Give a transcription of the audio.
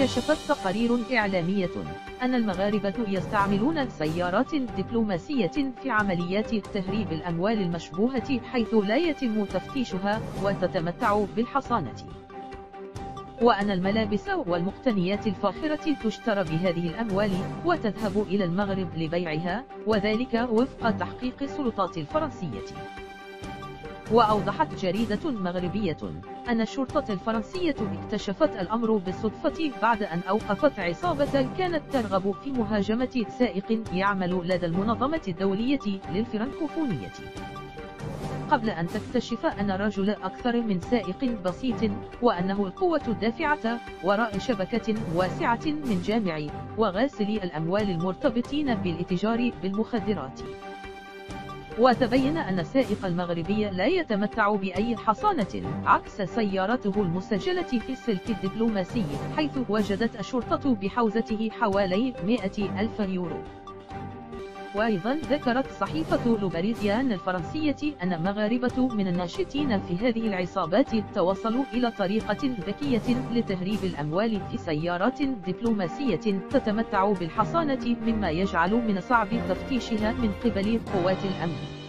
كشفت تقارير إعلامية أن المغاربة يستعملون السيارات الدبلوماسية في عمليات تهريب الأموال المشبوهة حيث لا يتم تفتيشها وتتمتع بالحصانة، وأن الملابس والمقتنيات الفاخرة تشترى بهذه الأموال وتذهب إلى المغرب لبيعها، وذلك وفق تحقيق السلطات الفرنسية. وأوضحت جريدة مغربية أن الشرطة الفرنسية اكتشفت الأمر بالصدفة بعد أن أوقفت عصابة كانت ترغب في مهاجمة سائق يعمل لدى المنظمة الدولية للفرنكوفونية، قبل أن تكتشف أن الرجل أكثر من سائق بسيط، وأنه القوة الدافعة وراء شبكة واسعة من جامعي وغاسلي الأموال المرتبطين بالاتجار بالمخدرات. وتبين أن السائق المغربي لا يتمتع بأي حصانة عكس سيارته المسجلة في السلك الدبلوماسي، حيث وجدت الشرطة بحوزته حوالي 100,000 يورو. وأيضا ذكرت صحيفة لوباريزيان الفرنسية أن مغاربة من الناشطين في هذه العصابات توصلوا إلى طريقة ذكية لتهريب الأموال في سيارات دبلوماسية تتمتع بالحصانة، مما يجعل من الصعب تفتيشها من قبل قوات الأمن.